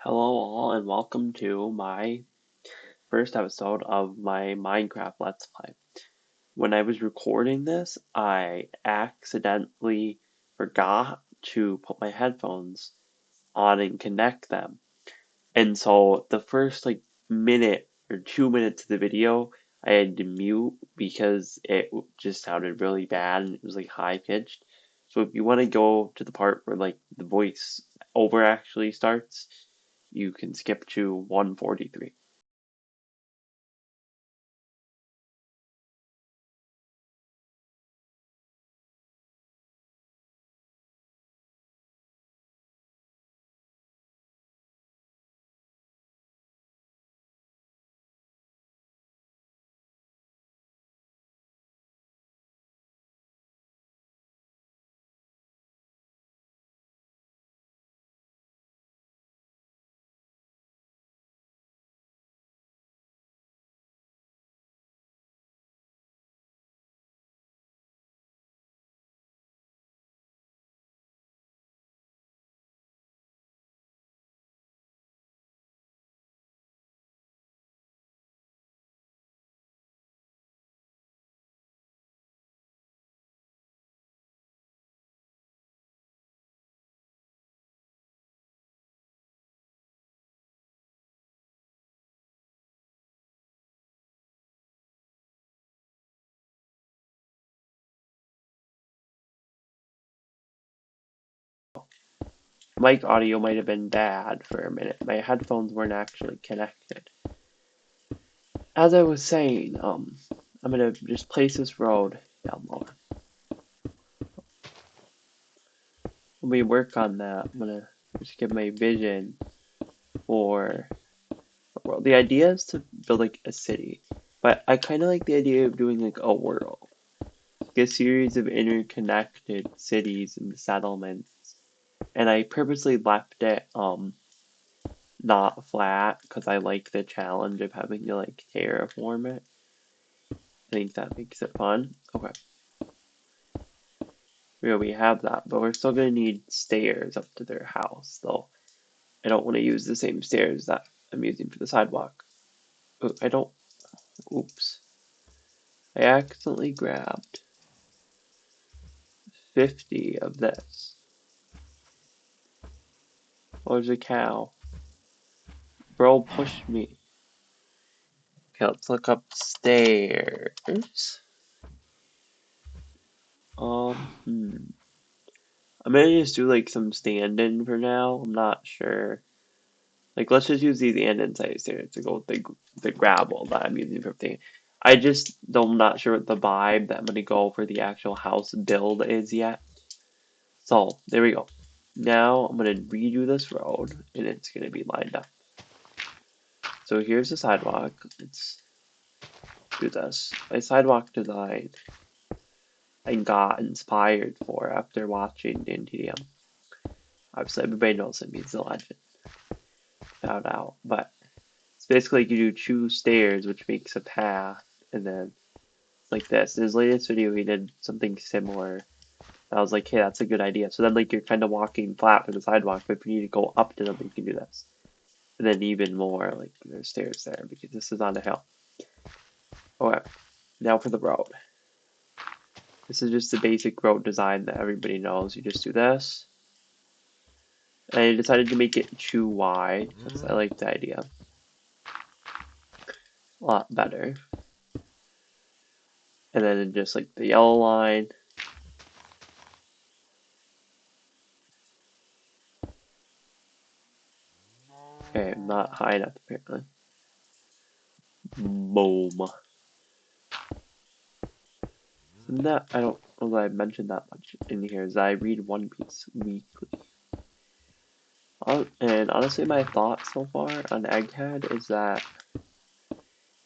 Hello all and welcome to my first episode of my Minecraft Let's Play. When I was recording this, I accidentally forgot to put my headphones on and connect them. And so the first minute or 2 minutes of the video I had to mute because it just sounded really bad and it was like high pitched. So if you want to go to the part where the voice over actually starts, you can skip to 143. Mic audio might have been bad for a minute. My headphones weren't actually connected. As I was saying, I'm gonna just place this road down lower. When we work on that, I'm gonna just give my vision for the world. The idea is to build like a city, but I kind of like the idea of doing like a world, like a series of interconnected cities and settlements. And I purposely left it not flat because I like the challenge of having to like terraform it. I think that makes it fun. Okay. We have that, but we're still gonna need stairs up to their house, though. I don't want to use the same stairs that I'm using for the sidewalk. I don't. Oops. I accidentally grabbed 50 of this. Oh, there's a cow. Bro pushed me. Okay, let's look upstairs. Hmm. I'm gonna just do like some stand-in for now. I'm not sure. Like, let's just use these andesite stairs to go with the gravel that I'm using for everything. I'm not sure what the vibe that I'm gonna go for the actual house build is yet. So there we go. Now I'm gonna redo this road and it's gonna be lined up. So here's the sidewalk. Let's do this. My sidewalk design I got inspired for after watching NTDM. Obviously everybody knows him, he's the legend. Shout out. But it's basically like you do two stairs which makes a path and then like this. In his latest video, he did something similar. I was like, hey, that's a good idea. So then, like, you're kind of walking flat for the sidewalk, but if you need to go up to them, you can do this. And then even more, like, there's stairs there because this is on a hill. Okay, now for the road. This is just the basic road design that everybody knows. You just do this. And I decided to make it too wide because I like the idea a lot better. And then just like the yellow line. Okay, I'm not high enough apparently. Boom. That I don't know that I mentioned that much in here is that I read One Piece weekly. And honestly, my thought so far on Egghead is that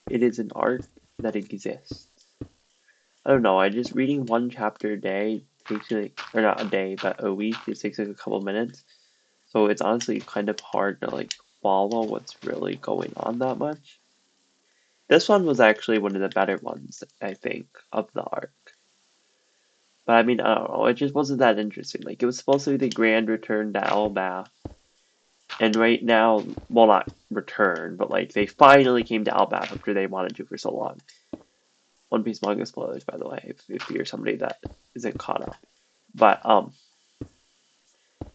it is an art that exists. I don't know, I just reading one chapter a day takes like, or not a day, but a week, it takes like a couple minutes. So it's honestly kind of hard to like follow what's really going on that much. This one was actually one of the better ones, I think, of the arc. But I mean, I don't know, it just wasn't that interesting. Like, it was supposed to be the grand return to Alabama, And right now, well, not return, but like they finally came to Outback after they wanted to for so long. One Piece manga spoilers, by the way, if you're somebody that isn't caught up. But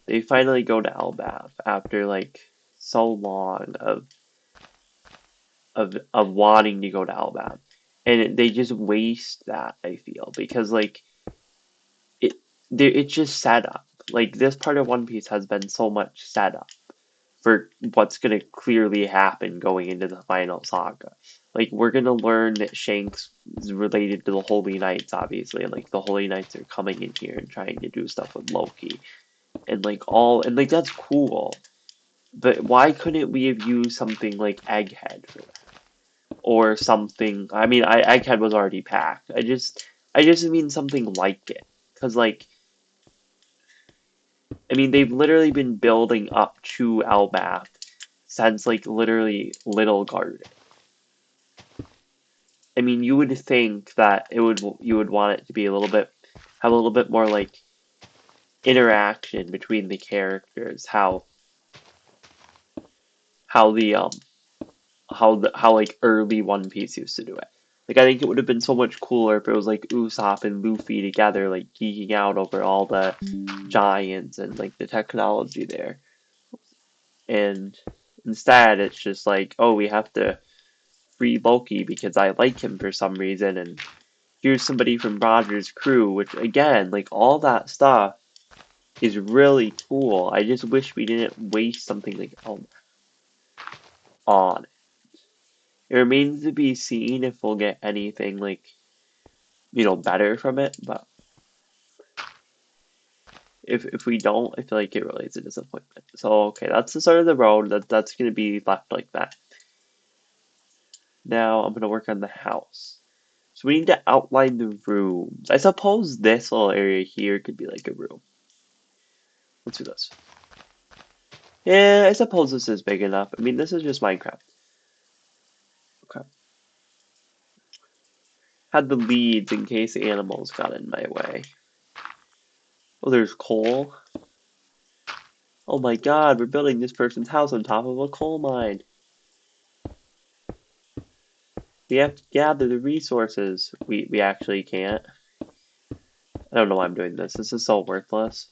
they finally go to Elbaf after like so long of wanting to go to Elbaf, and they just waste that. I feel because like it it's just set up. Like this part of One Piece has been so much set up for what's gonna clearly happen going into the final saga. Like we're gonna learn that Shanks is related to the Holy Knights, obviously, and like the Holy Knights are coming in here and trying to do stuff with Loki, and like all and like that's cool. But why couldn't we have used something like Egghead for that? Or something. I mean, Egghead was already packed. I just mean something like it, because like, I mean, they've literally been building up to Elbaf since like literally Little Garden. I mean, you would think that you would want it to be a little bit have a little bit more like interaction between the characters, how the how like early One Piece used to do it. Like I think it would have been so much cooler if it was like Usopp and Luffy together, like geeking out over all the giants and like the technology there. And instead, it's just like, oh, we have to free Loki because I like him for some reason, and here's somebody from Roger's crew, which again, like all that stuff is really cool. I just wish we didn't waste something like on it. It remains to be seen if we'll get anything like better from it. But if we don't, I feel like it really is a disappointment. So okay, that's the start of the road. That's gonna be left like that. Now I'm gonna work on the house. So we need to outline the rooms. I suppose this little area here could be like a room. Let's do this. Yeah, I suppose this is big enough. I mean, this is just Minecraft. Okay. Had the leads in case animals got in my way. Oh, there's coal. Oh my god, we're building this person's house on top of a coal mine. We have to gather the resources. We actually can't. I don't know why I'm doing this. This is so worthless.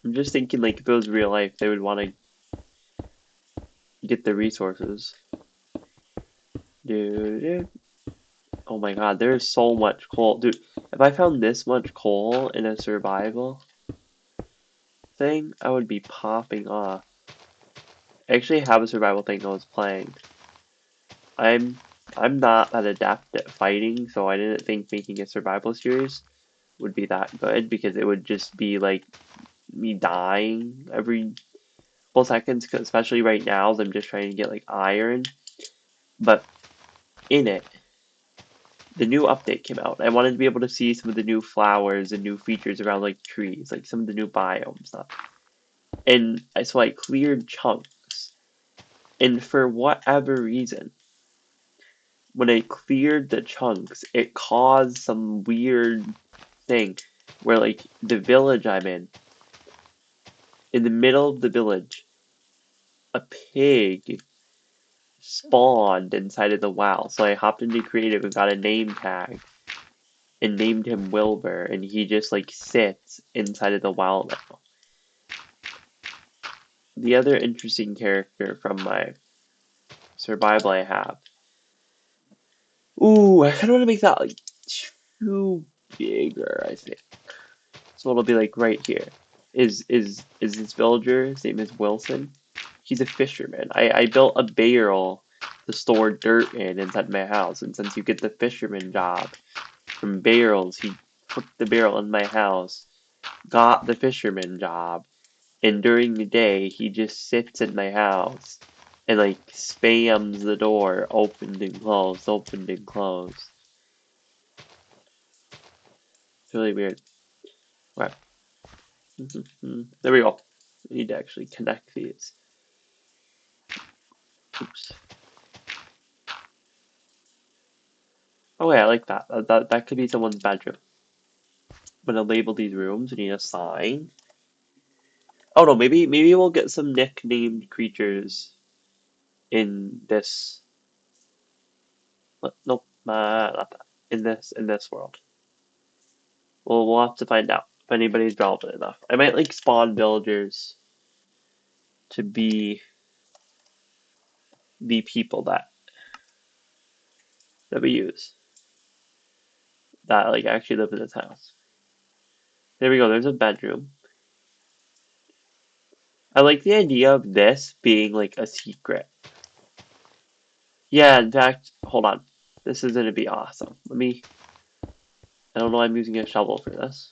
I'm just thinking like if it was real life, they would want to get the resources. Dude. Oh my god, there's so much coal. Dude, if I found this much coal in a survival thing, I would be popping off. I actually have a survival thing I was playing. I'm I'm not that adept at fighting, so I didn't think making a survival series would be that good because it would just be like me dying every couple seconds, especially right now as I'm just trying to get like iron. But in it, the new update came out. I wanted to be able to see some of the new flowers and new features around like trees, like some of the new biome stuff. And so I cleared chunks. And for whatever reason, when I cleared the chunks, it caused some weird thing where like the village I'm in the middle of the village, a pig spawned inside of the WoW. So I hopped into creative and got a name tag and named him Wilbur, and he just like sits inside of the WoW now. The other interesting character from my survival I have. Ooh, I kind of want to make that like too bigger, I think. So it'll be like right here. Is this villager? His name is Wilson. He's a fisherman. I built a barrel to store dirt in inside my house, and since you get the fisherman job from barrels, he put the barrel in my house, got the fisherman job, and during the day he just sits in my house and like spams the door, opened and closed, opened and closed. It's really weird. Okay. There we go. I need to actually connect these. Oops. Oh yeah, I like that. That could be someone's bedroom. I'm gonna label these rooms. We need a sign. Oh no, maybe we'll get some nicknamed creatures in this. Nope, not that. In this world. We'll have to find out if anybody's relevant enough. I might like spawn villagers to be the people that we use that like actually live in this house. There we go. There's a bedroom. I like the idea of this being like a secret. Yeah, in fact, hold on. This is gonna be awesome. I don't know why I'm using a shovel for this.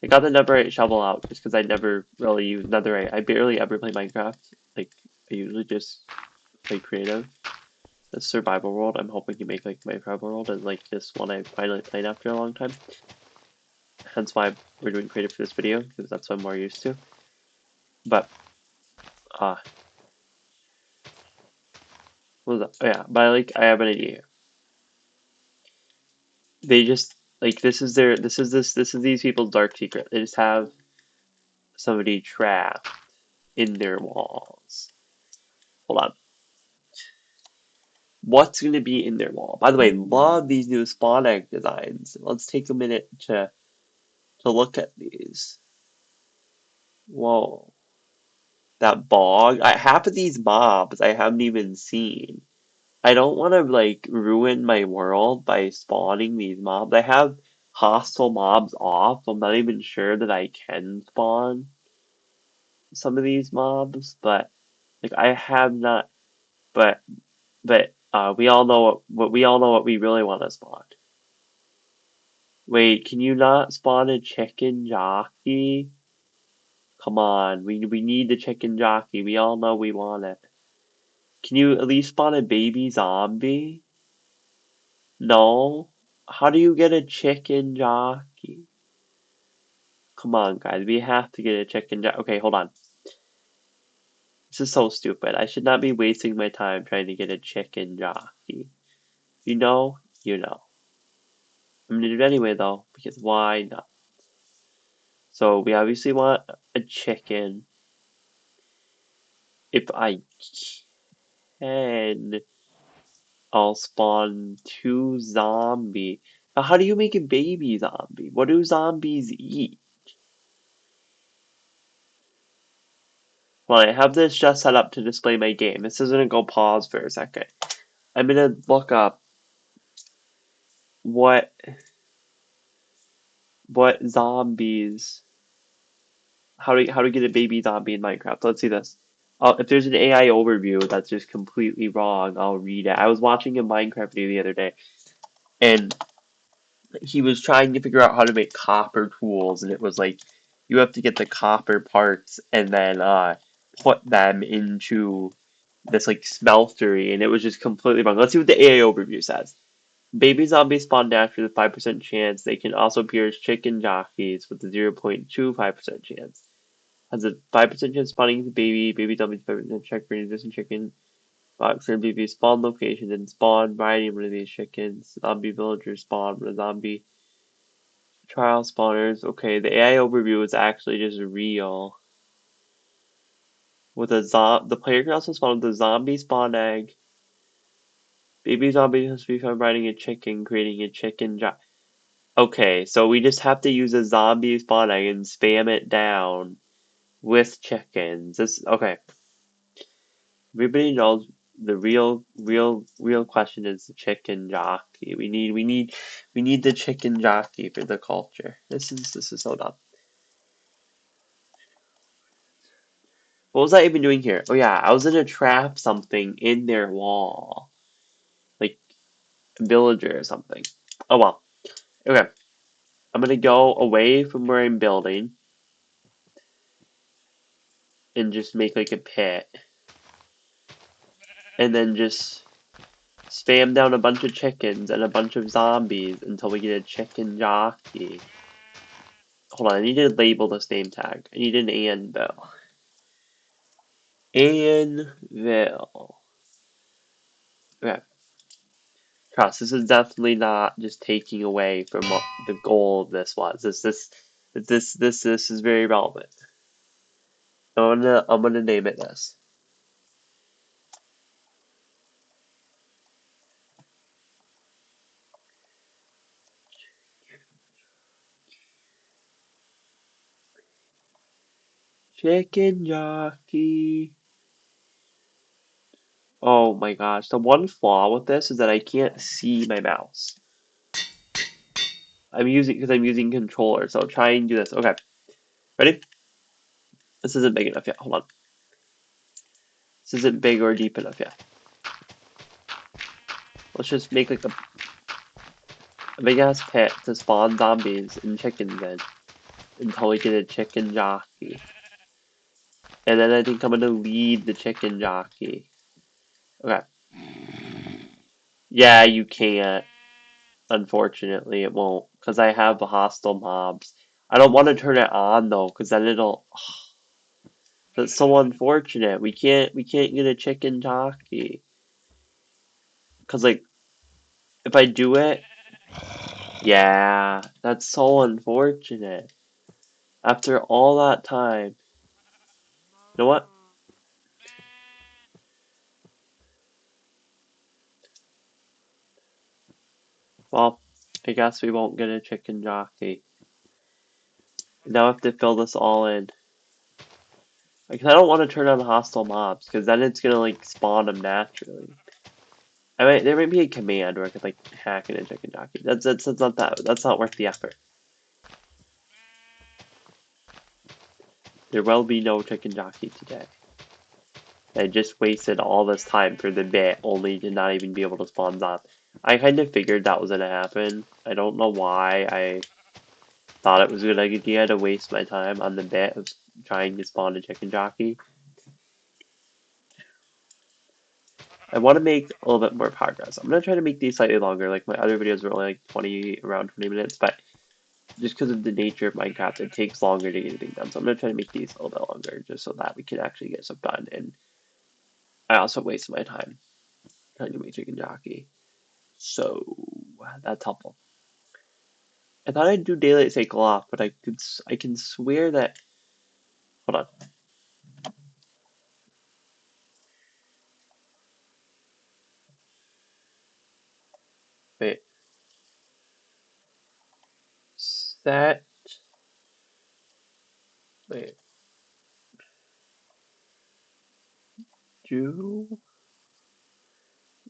I got the netherite shovel out just because I never really use netherite. I barely ever play Minecraft. Like, I usually just play creative. The survival world, I'm hoping to make like Minecraft world and like this one I finally played after a long time. Hence why we're doing creative for this video, because that's what I'm more used to. But, uh, what was that? Oh yeah, but I have an idea here. They just, like, this is these people's dark secret. They just have somebody trapped in their walls. Hold on. What's going to be in their wall? By the way, love these new spawn egg designs. Let's take a minute to look at these. Whoa. That bog. Half of these mobs I haven't even seen. I don't want to like ruin my world by spawning these mobs. I have hostile mobs off. I'm not even sure that I can spawn some of these mobs, but like I have not. But we all know what we really want to spawn. Wait, can you not spawn a chicken jockey? Come on, we need the chicken jockey. We all know we want it. Can you at least spawn a baby zombie? No? How do you get a chicken jockey? Come on, guys, we have to get a chicken jockey. Okay, hold on. This is so stupid. I should not be wasting my time trying to get a chicken jockey. You know? You know. I'm gonna do it anyway, though, because why not? So we obviously want a chicken. If I can, I'll spawn 2 zombie. But how do you make a baby zombie? What do zombies eat? Well, I have this just set up to display my game. This is gonna go pause for a second. I'm gonna look up what zombies, how to get a baby zombie in Minecraft. Let's see this. If there's an AI overview that's just completely wrong, I'll read it. I was watching a Minecraft video the other day, and he was trying to figure out how to make copper tools, and it was like you have to get the copper parts and then put them into this like smeltery, and it was just completely wrong. Let's see what the AI overview says. Baby zombies spawn naturally with 5% chance. They can also appear as chicken jockeys with a 0.25% chance. Has a 5% chance spawning the baby. Baby zombies 5% check for an existing chicken. Box and baby spawn location and spawn riding one of these chickens. Zombie villagers spawn with a zombie. Trial spawners. Okay, the AI overview is actually just real. With the player can also spawn with a zombie spawn egg. Baby zombie has to be found riding a chicken, creating a chicken job. Okay, so we just have to use a zombie spawn egg and spam it down with chickens. This okay. Everybody knows the real question is the chicken jockey. We need the chicken jockey for the culture. This is so dumb. What was I even doing here? Oh yeah, I was gonna trap something in their wall. Like a villager or something. Oh well. Okay. I'm gonna go away from where I'm building and just make like a pit. And then just spam down a bunch of chickens and a bunch of zombies until we get a chicken jockey. Hold on, I need to label this name tag. I need an anvil. Anvil. Okay. Trust, this is definitely not just taking away from what the goal of this was. This is very relevant. I'm gonna name it this. Chicken Jockey. Oh my gosh, the one flaw with this is that I can't see my mouse. I'm using controller, so I'll try and do this. Okay, ready? This isn't big enough yet. Hold on. This isn't big or deep enough yet. Let's just make like a big ass pit to spawn zombies and chickens in until we get a chicken jockey. And then I think I'm gonna lead the chicken jockey. Okay. Yeah, you can't. Unfortunately, it won't, because I have the hostile mobs. I don't want to turn it on though, because then it'll. That's so unfortunate. We can't get a chicken jockey. Because like, if I do it, yeah, that's so unfortunate. After all that time, you know what? Well, I guess we won't get a chicken jockey. Now I have to fill this all in. Like, I don't want to turn on the hostile mobs, because then it's gonna like spawn them naturally. There might be a command where I could like hack in a chicken jockey. That's not that. That's not worth the effort. There will be no chicken jockey today. I just wasted all this time for the bit, only to not even be able to spawn zombies. I kind of figured that was gonna happen. I don't know why I thought it was a good idea to waste my time on the bit of trying to spawn a chicken jockey. I want to make a little bit more progress. I'm gonna try to make these slightly longer. Like my other videos were only like around 20 minutes, but just because of the nature of Minecraft, it takes longer to get anything done. So I'm gonna try to make these a little bit longer, just so that we can actually get stuff done. And I also waste my time trying to make chicken jockey, so that's helpful. I thought I'd do daylight cycle off, but I can swear that. Hold on, wait. Set. Wait. Do.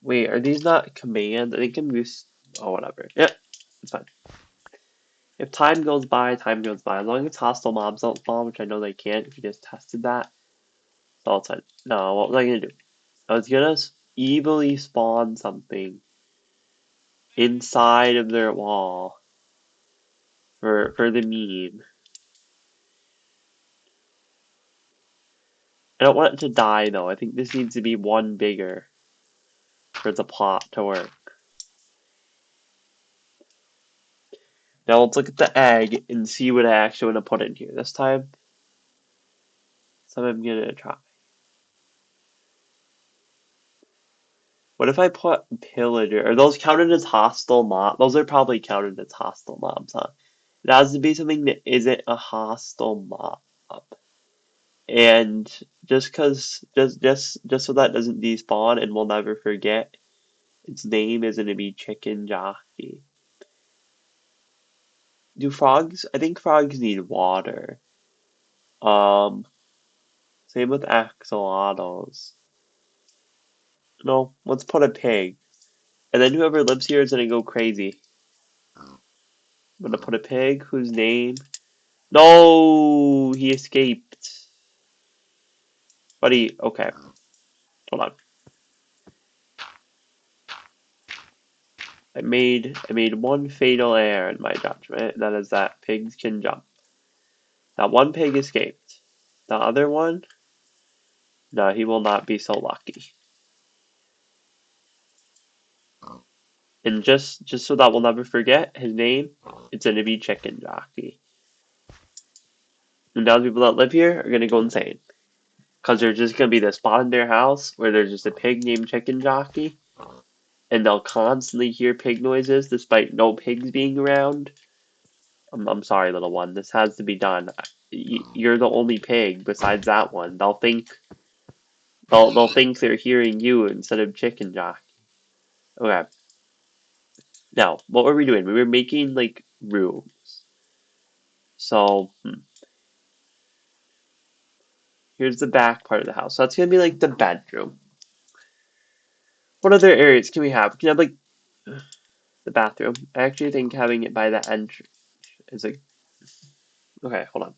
Wait, are these not commands? I think I'm used. Oh, whatever. Yeah, it's fine. If time goes by, time goes by. As long as hostile mobs don't spawn, which I know they can't if you just tested that, it's all fine. No, what was I gonna do? I was gonna evilly spawn something inside of their wall for the meme. I don't want it to die though. I think this needs to be one bigger for the plot to work. Now let's look at the egg and see what I actually want to put in here this time. So I'm gonna try. What if I put pillager? Are those counted as hostile mob? Those are probably counted as hostile mobs, huh? It has to be something that isn't a hostile mob. And just so that doesn't despawn and we'll never forget, its name is gonna be Chicken Jockey. Do frogs? I think frogs need water. Um, Same with axolotls. No, let's put a pig. And then whoever lives here is gonna go crazy. I'm gonna put a pig whose name. No, he escaped. Buddy, okay. Hold on. I made one fatal error in my judgment, and that is that pigs can jump. That one pig escaped. The other one, no, he will not be so lucky. And just so that we'll never forget his name, it's gonna be Chicken Jockey. And now the people that live here are gonna go insane. Cause there's just gonna be this spot in their house where there's just a pig named Chicken Jockey. and they'll constantly hear pig noises despite no pigs being around. I'm sorry, little one. This has to be done. You're the only pig besides that one. They'll think they're hearing you instead of chicken jock. Okay. Now, what were we doing? We were making like rooms. So here's the back part of the house. So that's gonna be like the bedroom. What other areas can we have? We can have like the bathroom. I actually think having it by the entrance is like okay. Hold on.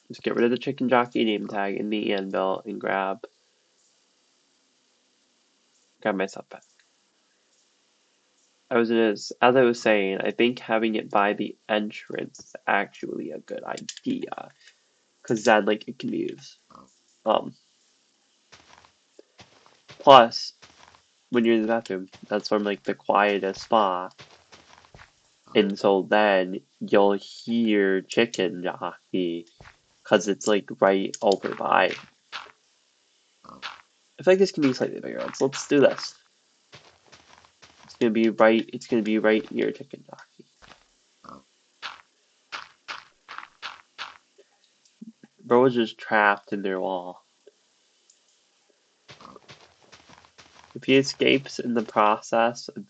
Just get rid of the chicken jockey name tag in the anvil and grab myself back. As I was saying, I think having it by the entrance is actually a good idea because then like it can be used. Um, Plus when you're in the bathroom, that's sort of like the quietest spot, and so then you'll hear chicken jockey because it's like right over by. I feel like this can be slightly bigger, so let's do this. It's gonna be right. It's gonna be right near chicken jockey. Bro was just trapped in their wall. If he escapes in the process of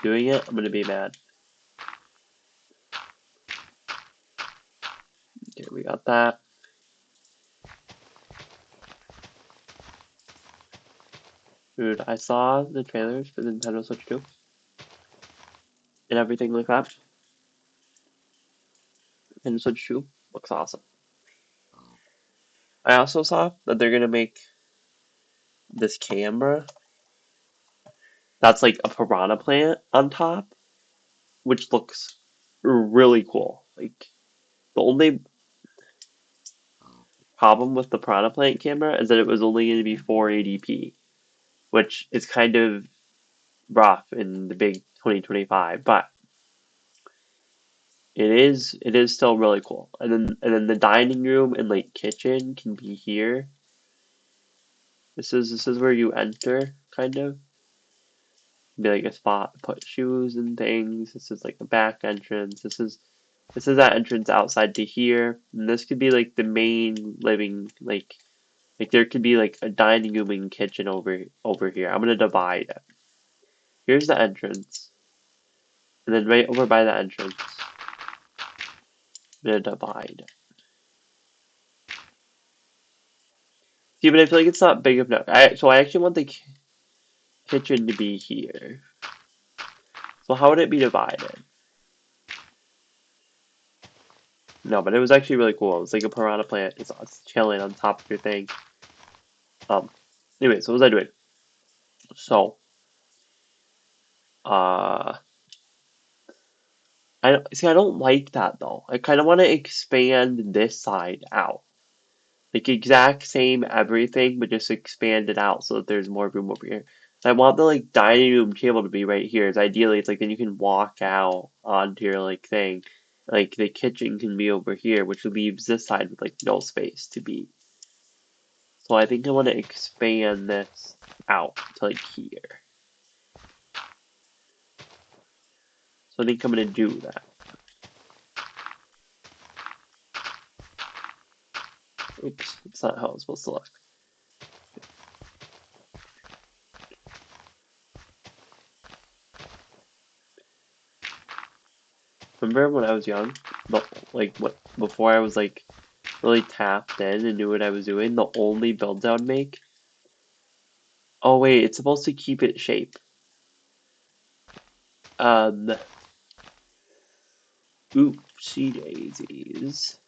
doing it, I'm gonna be mad. Okay, we got that. Dude, I saw the trailers for the Nintendo Switch 2 and everything like that. Nintendo Switch 2 looks awesome. I also saw that they're gonna make this camera that's like a piranha plant on top, which looks really cool. Like the only problem with the piranha plant camera is that it was only going to be 480p, which is kind of rough in the big 2025, but it is still really cool. And then the dining room and like kitchen can be here. This is where you enter, kind of. Be like a spot to put shoes and things. This is like a back entrance. This is that entrance outside to here. And this could be like the main living like there could be like a dining room and kitchen over here. I'm gonna divide it. Here's the entrance. And then right over by the entrance, I'm gonna divide. See, but I feel like it's not big enough. So I actually want the kitchen to be here. So how would it be divided? No, but it was actually really cool. It was like a piranha plant. It's chilling on top of your thing. Um. Anyway, so what was I doing? So, uh, I don't like that though. I kind of want to expand this side out. Like exact same everything, but just expand it out so that there's more room over here. I want the like dining room table to be right here. It's ideally it's like then you can walk out onto your like thing. Like the kitchen can be over here, which leaves this side with like no space to be. So I think I want to expand this out to like here. So I think I'm gonna do that. Oops, that's not how it's supposed to look. Remember when I was young? But like what before I was like really tapped in and knew what I was doing, the only builds I would make. Oh wait, it's supposed to keep its shape. Um, Oopsie daisies.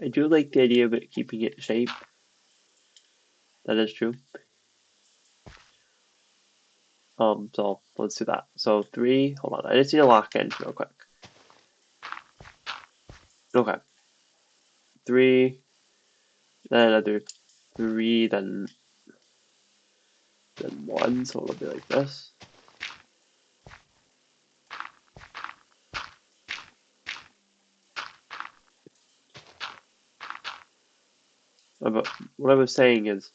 I do like the idea of it keeping its shape. That is true. So let's do that. So three, hold on, I just need to lock in real quick. Okay. Three, then another three, then one, so it'll be like this. But what I was saying is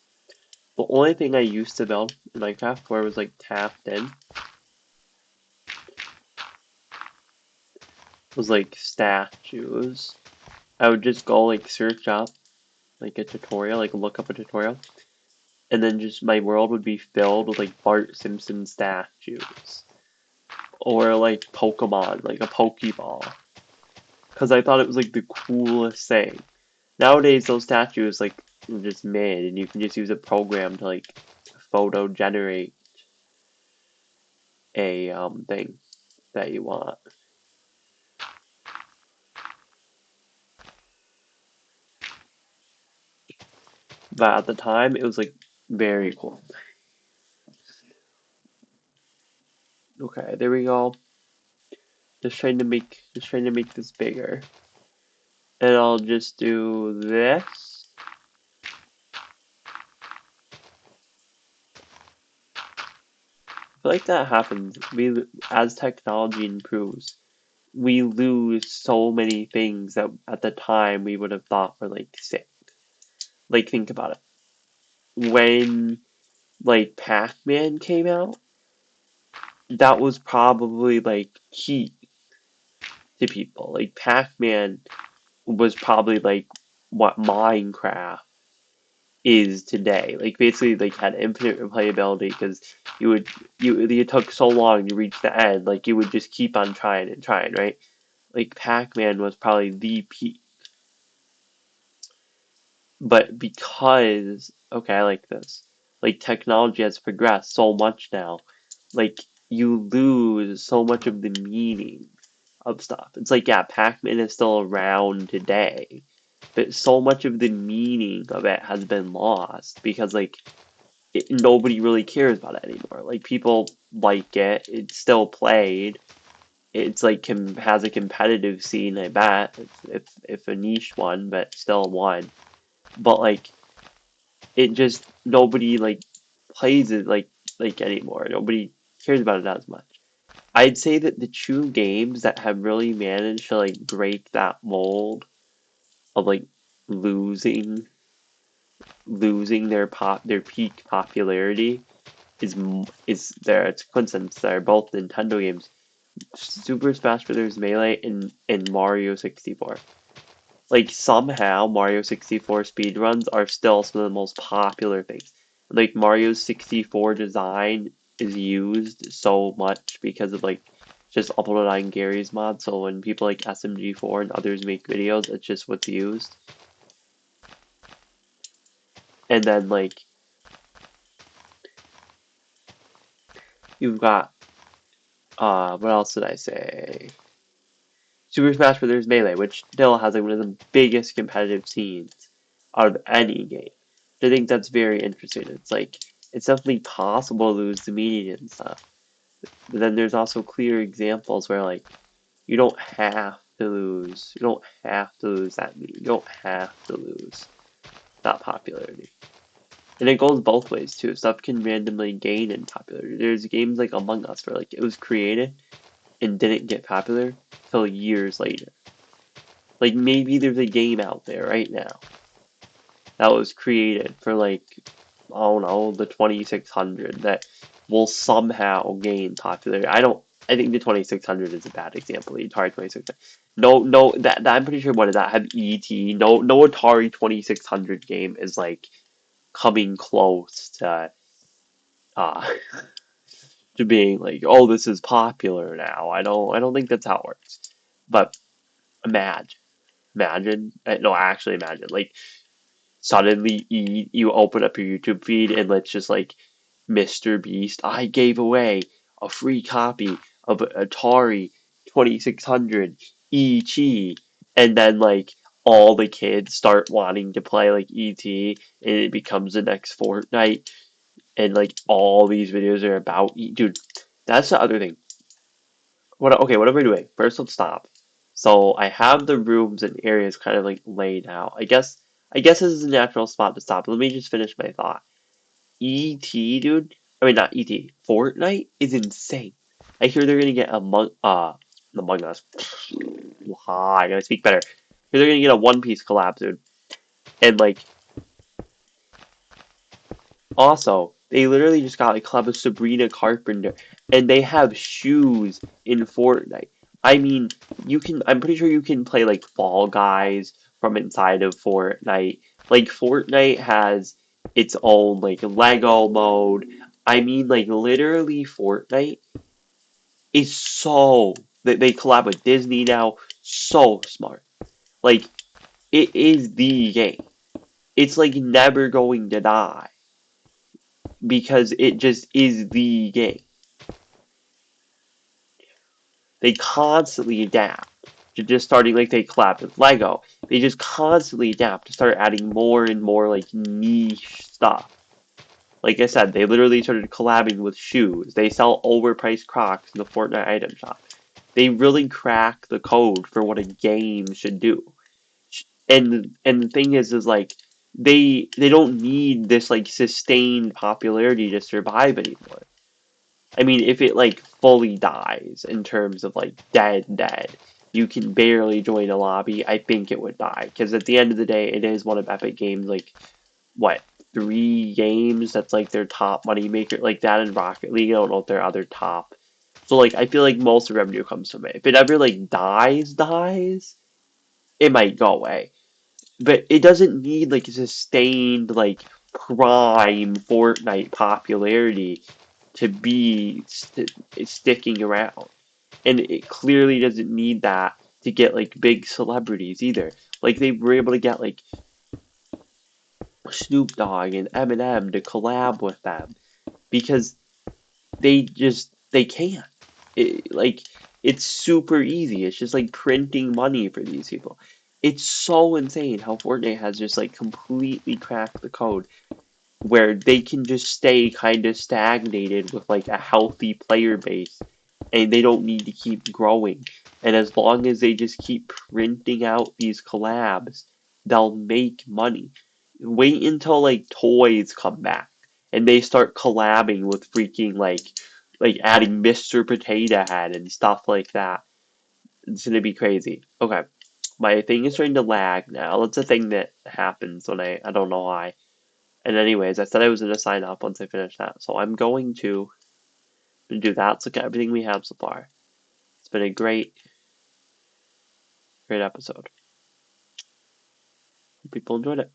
the only thing I used to build in Minecraft where it was like tapped in was like statues. I would just go like search up like a tutorial, like look up a tutorial, and then just my world would be filled with like Bart Simpson statues or like Pokemon, like a Pokeball, because I thought it was like the coolest thing. Nowadays, those statues like are just made, and you can just use a program to like photo generate a thing that you want. But at the time, it was like very cool. Okay, there we go. Just trying to make this bigger. And I'll just do this. I feel like that happens. As technology improves, we lose so many things that at the time we would have thought were like sick. Like think about it. When like Pac-Man came out, that was probably like key to people. Like Pac-Man was probably like what Minecraft is today. Like basically, like had infinite replayability because it took so long to reach the end. Like you would just keep on trying and trying, right? Like Pac-Man was probably the peak, but because okay, I like this. Like technology has progressed so much now, like you lose so much of the meaning of stuff. It's like yeah, Pac-Man is still around today, but so much of the meaning of it has been lost because like nobody really cares about it anymore. Like people like it, it's still played. It's like has a competitive scene. I bet if a niche one, but still one. But like it just nobody like plays it like anymore. Nobody cares about it as much. I'd say that the two games that have really managed to like break that mold of like losing their peak popularity is there. It's coincidence they're both Nintendo games. Super Smash Bros. Melee and Mario 64. Like somehow Mario 64 speedruns are still some of the most popular things. Like Mario 64 design is used so much because of like just uploaded on Gary's mod. So when people like SMG4 and others make videos, it's just what's used. And then like you've got what else did I say? Super Smash Bros. Melee, which still has like one of the biggest competitive scenes out of any game. I think that's very interesting. It's like it's definitely possible to lose the meaning and stuff. But then there's also clear examples where like you don't have to lose. You don't have to lose that meaning. You don't have to lose that popularity. And it goes both ways too. Stuff can randomly gain in popularity. There's games like Among Us where like it was created and didn't get popular till years later. Like maybe there's a game out there right now that was created for like I don't know the 2600 that will somehow gain popularity. I think the 2600 is a bad example. The Atari 2600. No, no, that I'm pretty sure what does that have ET. No Atari 2600 game is like coming close uh to being like oh this is popular now. I don't think that's how it works. But imagine no actually imagine like suddenly you open up your YouTube feed and it's just like Mr. Beast, I gave away a free copy of Atari 2600 ET, and then like all the kids start wanting to play like ET, and it becomes the next Fortnite, and like all these videos are about dude. That's the other thing. What am I doing? First, let's stop. So I have the rooms and areas kind of like laid out. I guess this is a natural spot to stop. Let me just finish my thought. ET, dude. I mean, not ET. Fortnite is insane. I hear they're gonna get Among Us. I gotta speak better. I hear they're gonna get a One Piece collab, dude. And like, Also, they literally just got like collab with Sabrina Carpenter, and they have shoes in Fortnite. I mean, I'm pretty sure you can play like Fall Guys from inside of Fortnite. Like Fortnite has its own like Lego mode. I mean, like literally Fortnite is so that they collab with Disney now. So smart. Like it is the game. It's like never going to die because it just is the game. They constantly adapt to just starting like they collab with Lego. They just constantly adapt to start adding more and more like niche stuff. Like I said, they literally started collabing with shoes. They sell overpriced Crocs in the Fortnite item shop. They really crack the code for what a game should do. And the thing is like they don't need this like sustained popularity to survive anymore. I mean, if it like fully dies in terms of like dead, you can barely join a lobby. I think it would die because at the end of the day, it is one of Epic Games like what 3 games that's like their top money maker, like that and Rocket League. I don't know if their other top. So like I feel like most of the revenue comes from it. If it ever like dies, it might go away. But it doesn't need like a sustained like prime Fortnite popularity to be sticking around. And it clearly doesn't need that to get like big celebrities either. Like they were able to get like Snoop Dogg and Eminem to collab with them because they can't. Like it's super easy. It's just like printing money for these people. It's so insane how Fortnite has just like completely cracked the code where they can just stay kind of stagnated with like a healthy player base and they don't need to keep growing. And as long as they just keep printing out these collabs, they'll make money. Wait until like toys come back and they start collabing with freaking like adding Mr. Potato Head and stuff like that. It's gonna be crazy. Okay. My thing is starting to lag now. That's a thing that happens when I don't know why. And anyways, I said I was gonna sign up once I finish that. So I'm going to do that. Let's look at everything we have so far. It's been a great episode. Hope people enjoyed it.